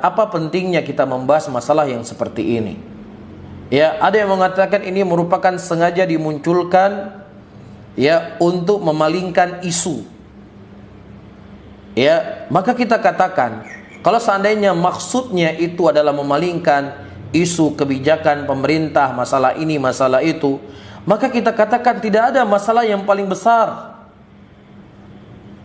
Apa pentingnya kita membahas masalah yang seperti ini? Ya, ada yang mengatakan ini merupakan sengaja dimunculkan ya untuk memalingkan isu. Ya, maka kita katakan kalau seandainya maksudnya itu adalah memalingkan isu kebijakan pemerintah, masalah ini, masalah itu, maka kita katakan tidak ada masalah yang paling besar.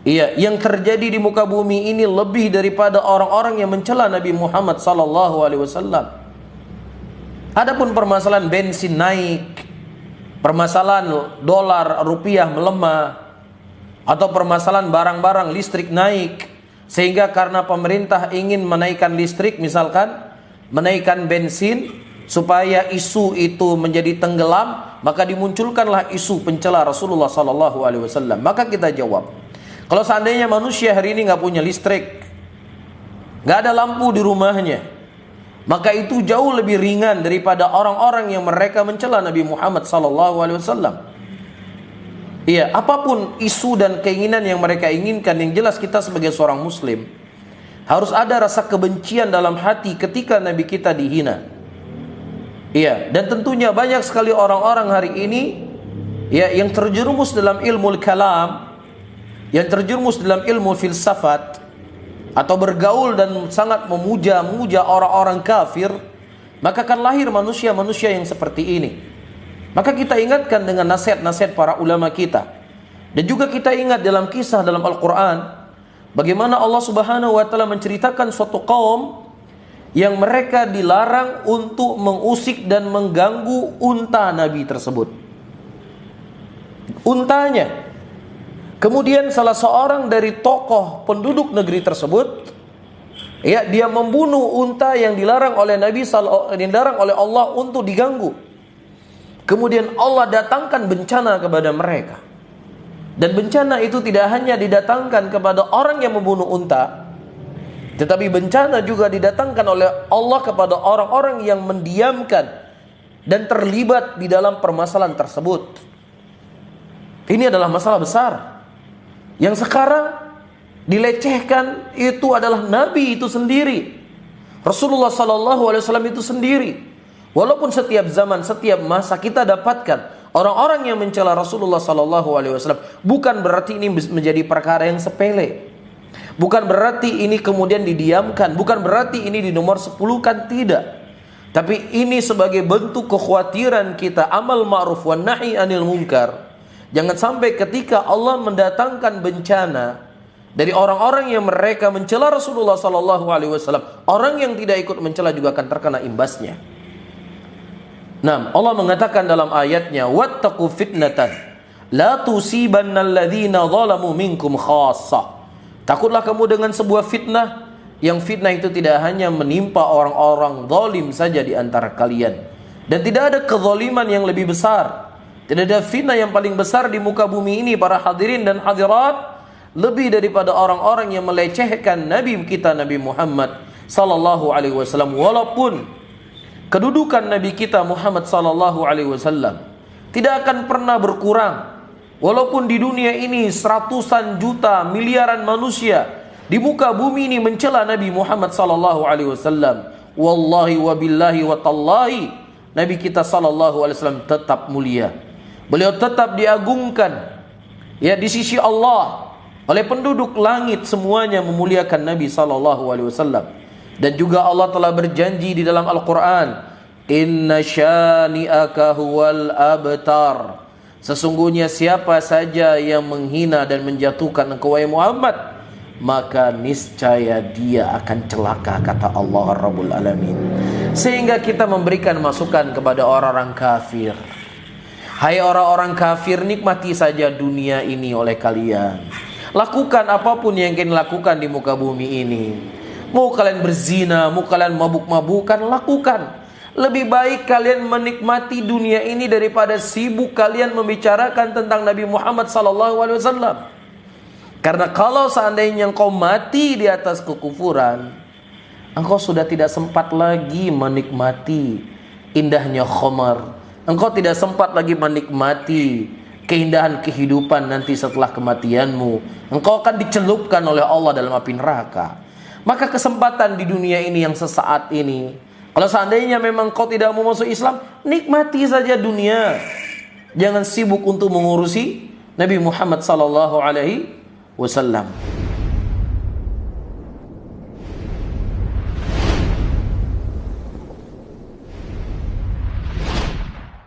Iya, yang terjadi di muka bumi ini lebih daripada orang-orang yang mencela Nabi Muhammad SAW. Adapun permasalahan bensin naik, permasalahan dolar rupiah melemah, atau permasalahan barang-barang listrik naik, sehingga karena pemerintah ingin menaikkan listrik, misalkan menaikkan bensin supaya isu itu menjadi tenggelam, maka dimunculkanlah isu pencela Rasulullah SAW. Maka kita jawab, kalau seandainya manusia hari ini nggak punya listrik, nggak ada lampu di rumahnya, maka itu jauh lebih ringan daripada orang-orang yang mereka mencela Nabi Muhammad SAW. Iya, apapun isu dan keinginan yang mereka inginkan, yang jelas kita sebagai seorang muslim harus ada rasa kebencian dalam hati ketika Nabi kita dihina. Iya, dan tentunya banyak sekali orang-orang hari ini ya yang terjerumus dalam ilmu kalam, yang terjerumus dalam ilmu filsafat, atau bergaul dan sangat memuja orang-orang kafir, maka akan lahir manusia-manusia yang seperti ini. Maka kita ingatkan dengan nasihat-nasihat para ulama kita. Dan juga kita ingat dalam kisah dalam Al-Quran, bagaimana Allah Subhanahu wa ta'ala menceritakan suatu kaum yang mereka dilarang untuk mengusik dan mengganggu unta Nabi tersebut. Untanya. Kemudian salah seorang dari tokoh penduduk negeri tersebut, ya, dia membunuh unta yang dilarang oleh Nabi, yang dilarang oleh Allah untuk diganggu. Kemudian Allah datangkan bencana kepada mereka. Dan bencana itu tidak hanya didatangkan kepada orang yang membunuh unta, tetapi bencana juga didatangkan oleh Allah kepada orang-orang yang mendiamkan dan terlibat di dalam permasalahan tersebut. Ini adalah masalah besar yang sekarang dilecehkan. Itu adalah Nabi itu sendiri, Rasulullah SAW itu sendiri. Walaupun setiap zaman, setiap masa kita dapatkan orang-orang yang mencela Rasulullah SAW, bukan berarti ini menjadi perkara yang sepele, bukan berarti ini kemudian didiamkan, bukan berarti ini di nomor 10 kan, tidak. Tapi ini sebagai bentuk kekhawatiran kita, amal ma'ruf wa nahi anil munkar. Jangan sampai ketika Allah mendatangkan bencana dari orang-orang yang mereka mencela Rasulullah SAW, orang yang tidak ikut mencela juga akan terkena imbasnya. Nah, Allah mengatakan dalam ayatnya, wattaqu fitnatan la tusibannal ladzina zalamu minkum khassa. Takutlah kamu dengan sebuah fitnah, yang fitnah itu tidak hanya menimpa orang-orang zalim saja di antara kalian, dan tidak ada kezaliman yang lebih besar, tidak ada fitnah yang paling besar di muka bumi ini para hadirin dan hadirat, lebih daripada orang-orang yang melecehkan Nabi kita Nabi Muhammad sallallahu alaihi wasallam. Walaupun kedudukan Nabi kita Muhammad sallallahu alaihi wasallam tidak akan pernah berkurang, walaupun di dunia ini seratusan juta, miliaran manusia di muka bumi ini mencela Nabi Muhammad sallallahu alaihi wasallam, wallahi wa billahi wa tallahi, Nabi kita sallallahu alaihi wasallam tetap mulia. Beliau tetap diagungkan ya di sisi Allah oleh penduduk langit, semuanya memuliakan Nabi sallallahu alaihi wasallam. Dan juga Allah telah berjanji di dalam Al-Quran, inna syani'aka huwal abtar, sesungguhnya siapa saja yang menghina dan menjatuhkan engkau wahai Muhammad, maka niscaya dia akan celaka, kata Allah Rabbul Alamin. Sehingga kita memberikan masukan kepada orang-orang kafir, hai orang-orang kafir, nikmati saja dunia ini oleh kalian, lakukan apapun yang kalian lakukan di muka bumi ini. Mau kalian berzina, mau kalian mabuk-mabukan, lakukan. Lebih baik kalian menikmati dunia ini daripada sibuk kalian membicarakan tentang Nabi Muhammad SAW. Karena kalau seandainya engkau mati di atas kekufuran, engkau sudah tidak sempat lagi menikmati indahnya khamar. Engkau tidak sempat lagi menikmati keindahan kehidupan nanti setelah kematianmu. Engkau akan dicelupkan oleh Allah dalam api neraka. Maka kesempatan di dunia ini yang sesaat ini, kalau seandainya memang kau tidak mau masuk Islam, nikmati saja dunia. Jangan sibuk untuk mengurusi Nabi Muhammad sallallahu alaihi wasallam.